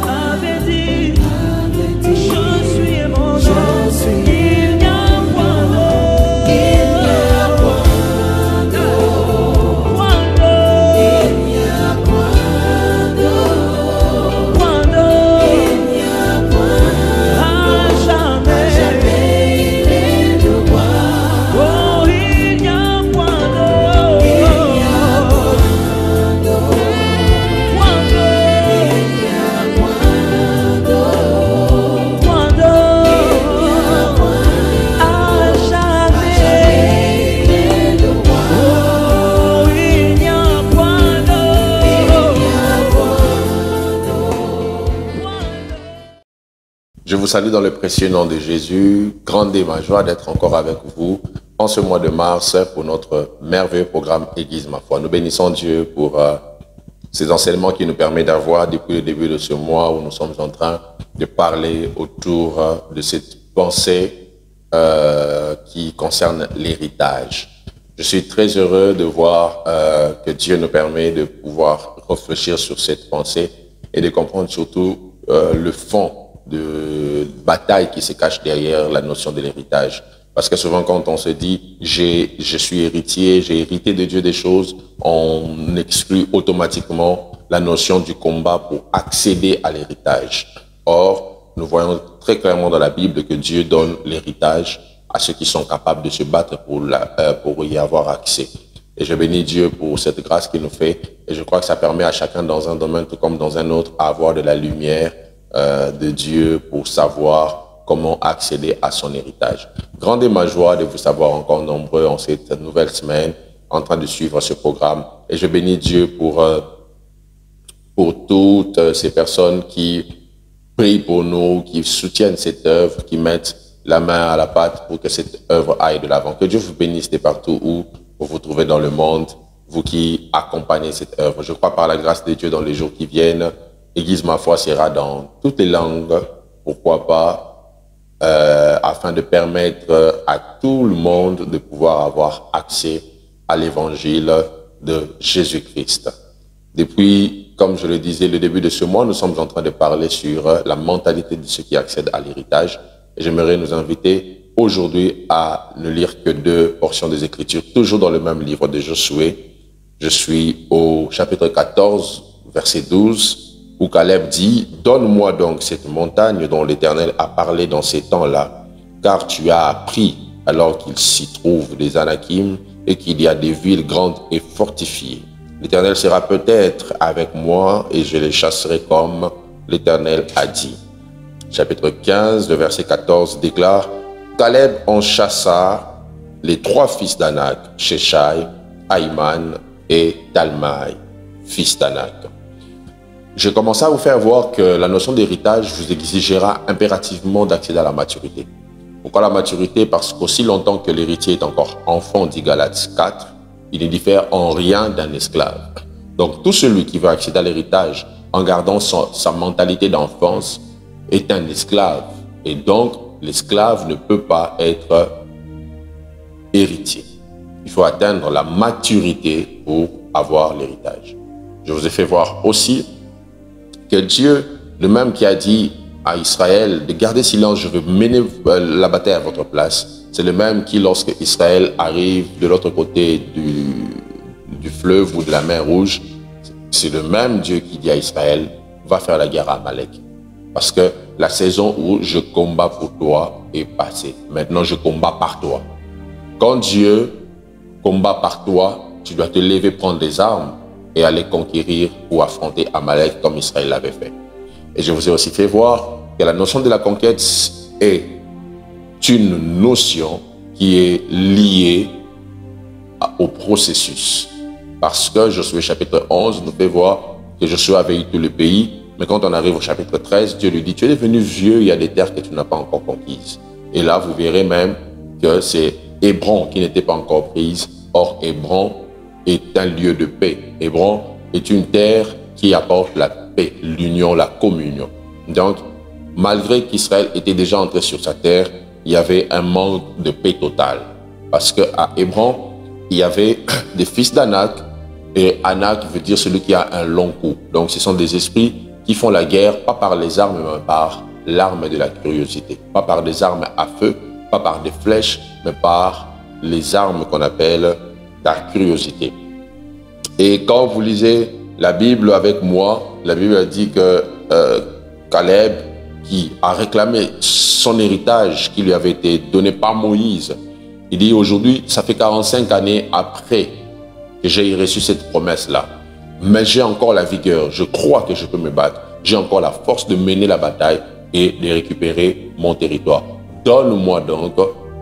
avait dit, je suis et mon nom, il n'y a point d'autre, Je vous salue dans le précieux nom de Jésus. Grande est ma joie d'être encore avec vous en ce mois de mars pour notre merveilleux programme Aiguise ma foi. Nous bénissons Dieu pour ces enseignements qui nous permettent d'avoir depuis le début de ce mois où nous sommes en train de parler autour de cette pensée qui concerne l'héritage. Je suis très heureux de voir que Dieu nous permet de pouvoir réfléchir sur cette pensée et de comprendre surtout le fond de bataille qui se cache derrière la notion de l'héritage. Parce que souvent quand on se dit je suis héritier, j'ai hérité de Dieu des choses, on exclut automatiquement la notion du combat pour accéder à l'héritage. Or, nous voyons très clairement dans la Bible que Dieu donne l'héritage à ceux qui sont capables de se battre pour y avoir accès. Et je bénis Dieu pour cette grâce qu'il nous fait. Et je crois que ça permet à chacun dans un domaine tout comme dans un autre à avoir de la lumière de Dieu pour savoir comment accéder à son héritage. Grande est ma joie de vous savoir encore nombreux en cette nouvelle semaine en train de suivre ce programme. Et je bénis Dieu pour toutes ces personnes qui prient pour nous, qui soutiennent cette œuvre, qui mettent la main à la pâte pour que cette œuvre aille de l'avant. Que Dieu vous bénisse de partout où vous vous trouvez dans le monde, vous qui accompagnez cette œuvre. Je crois par la grâce de Dieu dans les jours qui viennent, Aiguise ma foi sera dans toutes les langues, pourquoi pas, afin de permettre à tout le monde de pouvoir avoir accès à l'évangile de Jésus-Christ. Depuis, comme je le disais, le début de ce mois, nous sommes en train de parler sur la mentalité de ceux qui accèdent à l'héritage. Et j'aimerais nous inviter aujourd'hui à ne lire que 2 portions des Écritures, toujours dans le même livre de Josué. Je suis au chapitre 14, verset 12, où Caleb dit « Donne-moi donc cette montagne dont l'Éternel a parlé dans ces temps-là, car tu as appris alors qu'il s'y trouve des Anakim et qu'il y a des villes grandes et fortifiées. L'Éternel sera peut-être avec moi et je les chasserai comme l'Éternel a dit. » Chapitre 15, le verset 14 déclare « Caleb en chassa les 3 fils d'Anak, Sheshai, Aïman et Talmaï, fils d'Anak. » Je commence à vous faire voir que la notion d'héritage vous exigera impérativement d'accéder à la maturité. Pourquoi la maturité? Parce qu'aussi longtemps que l'héritier est encore enfant, dit Galates 4, il ne diffère en rien d'un esclave. Donc tout celui qui veut accéder à l'héritage en gardant sa mentalité d'enfance est un esclave. Et donc l'esclave ne peut pas être héritier. Il faut atteindre la maturité pour avoir l'héritage. Je vous ai fait voir aussi que Dieu, le même qui a dit à Israël de garder silence, je veux mener la bataille à votre place, c'est le même qui, lorsque Israël arrive de l'autre côté du fleuve ou de la mer Rouge, c'est le même Dieu qui dit à Israël, va faire la guerre à Amalek. Parce que la saison où je combats pour toi est passée. Maintenant, je combats par toi. Quand Dieu combat par toi, tu dois te lever, prendre des armes et aller conquérir ou affronter Amalek comme Israël l'avait fait. Et je vous ai aussi fait voir que la notion de la conquête est une notion qui est liée au processus. Parce que Josué chapitre 11 nous fait voir que Josué avait eu tout le pays, mais quand on arrive au chapitre 13, Dieu lui dit, tu es devenu vieux, il y a des terres que tu n'as pas encore conquises. Et là, vous verrez même que c'est Hébron qui n'était pas encore prise. Or, Hébron est un lieu de paix. Hébron est une terre qui apporte la paix, l'union, la communion. Donc, malgré qu'Israël était déjà entré sur sa terre, il y avait un manque de paix totale. Parce qu'à Hébron, il y avait des fils d'Anak, et Anak veut dire celui qui a un long cou. Donc, ce sont des esprits qui font la guerre, pas par les armes, mais par l'arme de la curiosité. Pas par des armes à feu, pas par des flèches, mais par les armes qu'on appelle la curiosité. Et quand vous lisez la Bible avec moi, la Bible a dit que Caleb, qui a réclamé son héritage qui lui avait été donné par Moïse, il dit aujourd'hui, ça fait 45 années après que j'ai reçu cette promesse-là. Mais j'ai encore la vigueur, je crois que je peux me battre. J'ai encore la force de mener la bataille et de récupérer mon territoire. Donne-moi donc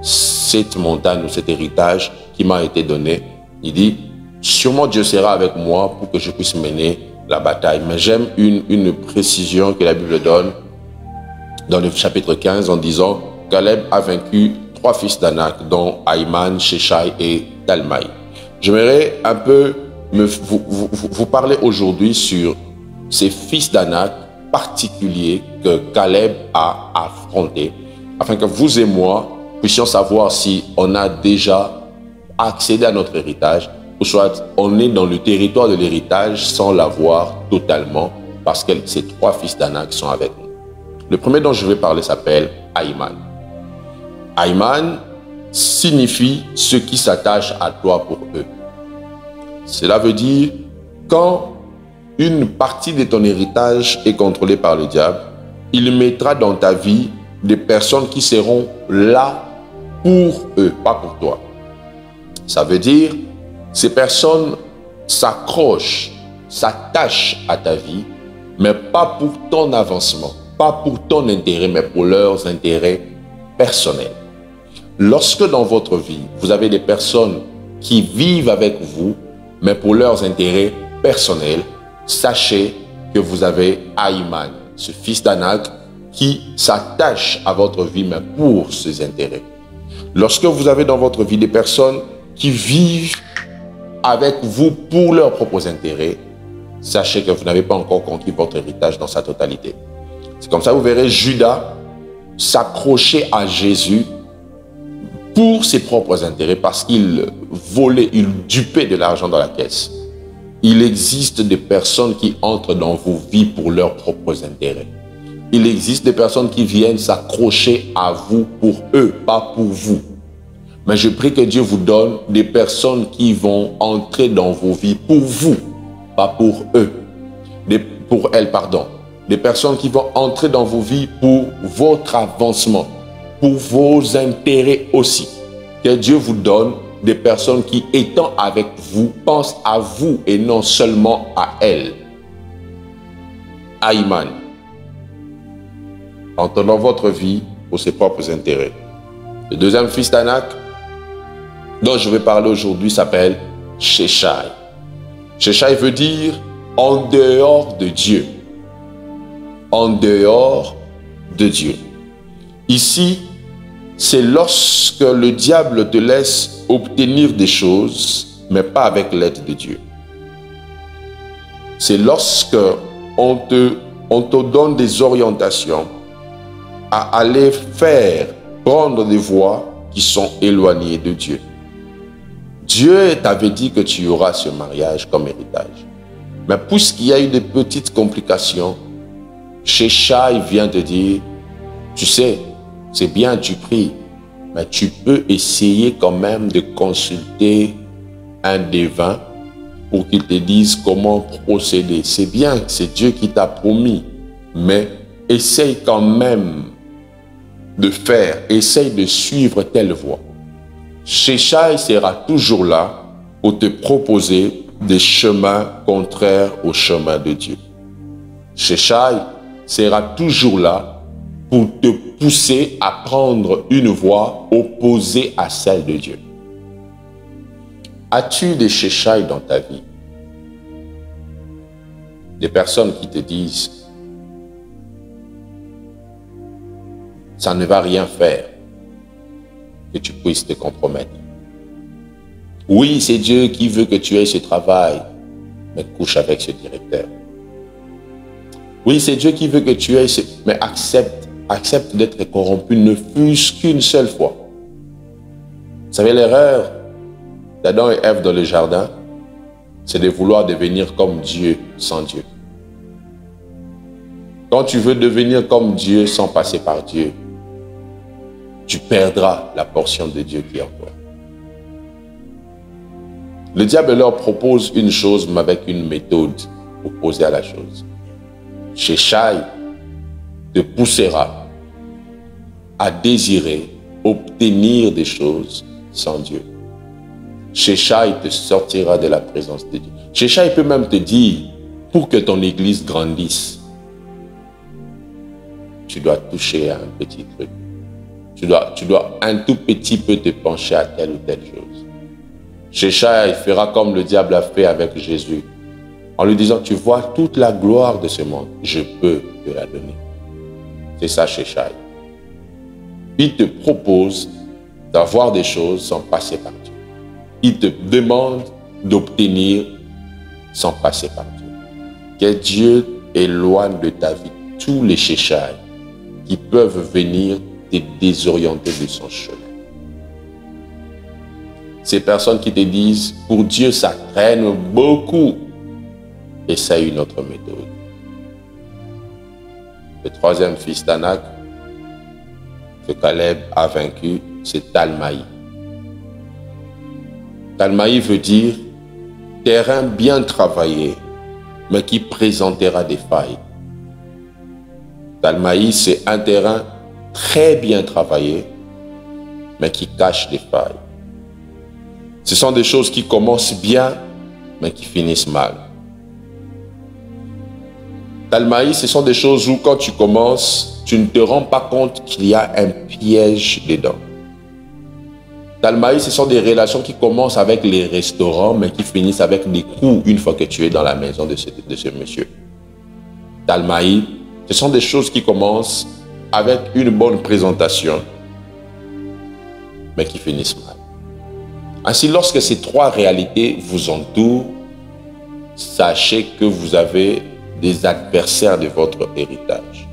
cette montagne ou cet héritage qui m'a été donné. Il dit, sûrement Dieu sera avec moi pour que je puisse mener la bataille. Mais j'aime une précision que la Bible donne dans le chapitre 15 en disant, Caleb a vaincu 3 fils d'Anak, dont Ahiman, Sheshai et Talmaï. J'aimerais un peu vous parler aujourd'hui sur ces fils d'Anak particuliers que Caleb a affrontés, afin que vous et moi puissions savoir si on a déjà accédé à notre héritage, ou soit on est dans le territoire de l'héritage sans l'avoir totalement, parce que ces 3 fils d'Anak sont avec nous. Le premier dont je vais parler s'appelle Ahiman. Ahiman signifie ceux qui s'attachent à toi pour eux. Cela veut dire, quand une partie de ton héritage est contrôlée par le diable, il mettra dans ta vie des personnes qui seront là pour eux, pas pour toi. Ça veut dire, ces personnes s'accrochent, s'attachent à ta vie, mais pas pour ton avancement, pas pour ton intérêt, mais pour leurs intérêts personnels. Lorsque dans votre vie, vous avez des personnes qui vivent avec vous, mais pour leurs intérêts personnels, sachez que vous avez Ahiman, ce fils d'Anak, qui s'attache à votre vie, mais pour ses intérêts. Lorsque vous avez dans votre vie des personnes qui vivent avec vous pour leurs propres intérêts, sachez que vous n'avez pas encore conquis votre héritage dans sa totalité. C'est comme ça que vous verrez Judas s'accrocher à Jésus pour ses propres intérêts, parce qu'il volait, il dupait de l'argent dans la caisse. Il existe des personnes qui entrent dans vos vies pour leurs propres intérêts. Il existe des personnes qui viennent s'accrocher à vous pour eux, pas pour vous. Mais je prie que Dieu vous donne des personnes qui vont entrer dans vos vies pour vous, pas pour eux. Pour elles, pardon. Des personnes qui vont entrer dans vos vies pour votre avancement, pour vos intérêts aussi. Que Dieu vous donne des personnes qui, étant avec vous, pensent à vous et non seulement à elles. Ahiman entre dans votre vie pour ses propres intérêts. Le deuxième fils d'Anak dont je vais parler aujourd'hui s'appelle Sheshai. Sheshai veut dire en dehors de Dieu. En dehors de Dieu. Ici, c'est lorsque le diable te laisse obtenir des choses, mais pas avec l'aide de Dieu. C'est lorsque on te donne des orientations à aller prendre des voies qui sont éloignées de Dieu. Dieu t'avait dit que tu auras ce mariage comme héritage. Mais puisqu'il y a eu des petites complications, Sheshai vient te dire, tu sais, c'est bien, tu pries, mais tu peux essayer quand même de consulter un devin pour qu'il te dise comment procéder. C'est bien, c'est Dieu qui t'a promis, mais essaye quand même de faire, essaye de suivre telle voie. Sheshai sera toujours là pour te proposer des chemins contraires au chemin de Dieu. Sheshai sera toujours là pour te pousser à prendre une voie opposée à celle de Dieu. As-tu des Sheshai dans ta vie? Des personnes qui te disent ça ne va rien faire que tu puisses te compromettre. Oui, c'est Dieu qui veut que tu aies ce travail, mais couche avec ce directeur. Oui, c'est Dieu qui veut que tu aies ce... Mais accepte d'être corrompu, ne fût-ce qu'une seule fois. Vous savez, l'erreur d'Adam et Ève dans le jardin, c'est de vouloir devenir comme Dieu sans Dieu. Quand tu veux devenir comme Dieu sans passer par Dieu, tu perdras la portion de Dieu qui est en toi. Le diable leur propose une chose, mais avec une méthode opposée à la chose. Sheshai te poussera à désirer, obtenir des choses sans Dieu. Sheshai te sortira de la présence de Dieu. Sheshai peut même te dire, pour que ton église grandisse, tu dois toucher à un petit truc. Tu dois un tout petit peu te pencher à telle ou telle chose. Sheshai fera comme le diable a fait avec Jésus, en lui disant, tu vois toute la gloire de ce monde, je peux te la donner. C'est ça Sheshai. Il te propose d'avoir des choses sans passer par Dieu. Il te demande d'obtenir sans passer par Dieu. Que Dieu éloigne de ta vie tous les Sheshai qui peuvent venir te désorienter de son chemin. Ces personnes qui te disent, pour Dieu, ça traîne beaucoup. Essaye une autre méthode. Le troisième fils d'Anak que Caleb a vaincu, c'est Talmaï. Talmaï veut dire terrain bien travaillé, mais qui présentera des failles. Talmaï, c'est un terrain très bien travaillé, mais qui cache des failles. Ce sont des choses qui commencent bien, mais qui finissent mal. Talmaï, ce sont des choses où quand tu commences, tu ne te rends pas compte qu'il y a un piège dedans. Talmaï, ce sont des relations qui commencent avec les restaurants, mais qui finissent avec des coups une fois que tu es dans la maison de ce monsieur. Talmaï, ce sont des choses qui commencent avec une bonne présentation, mais qui finissent mal. Ainsi, lorsque ces trois réalités vous entourent, sachez que vous avez des adversaires de votre héritage.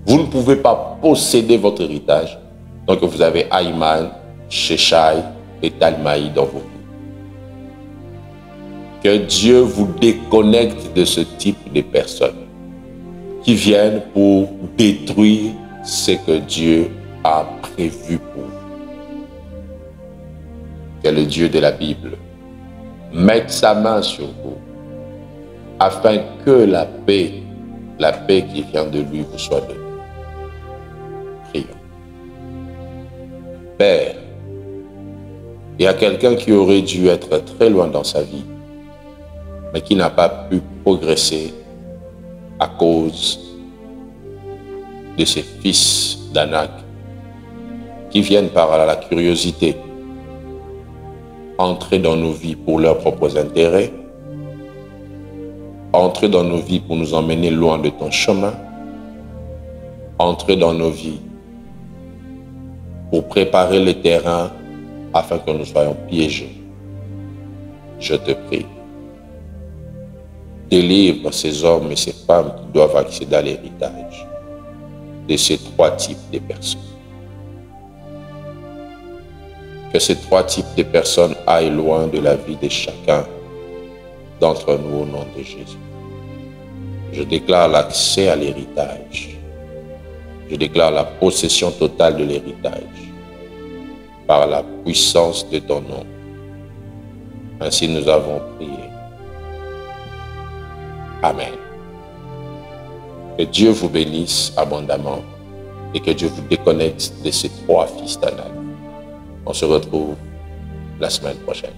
Vous ne pouvez pas posséder votre héritage tant que vous avez Aïman, Sheshai et Talmaï dans vos vies. Que Dieu vous déconnecte de ce type de personnes qui viennent pour détruire ce que Dieu a prévu pour vous. Que le Dieu de la Bible mette sa main sur vous afin que la paix qui vient de lui vous soit donnée. Prions. Père, il y a quelqu'un qui aurait dû être très loin dans sa vie, mais qui n'a pas pu progresser à cause de ces fils d'Anak qui viennent par la curiosité entrer dans nos vies pour leurs propres intérêts, entrer dans nos vies pour nous emmener loin de ton chemin, entrer dans nos vies pour préparer le terrain afin que nous soyons piégés. Je te prie, délivre ces hommes et ces femmes qui doivent accéder à l'héritage de ces trois types de personnes. Que ces trois types de personnes aillent loin de la vie de chacun d'entre nous au nom de Jésus. Je déclare l'accès à l'héritage. Je déclare la possession totale de l'héritage par la puissance de ton nom. Ainsi nous avons prié. Amen. Que Dieu vous bénisse abondamment et que Dieu vous déconnecte de ces trois fils d'Anak. On se retrouve la semaine prochaine.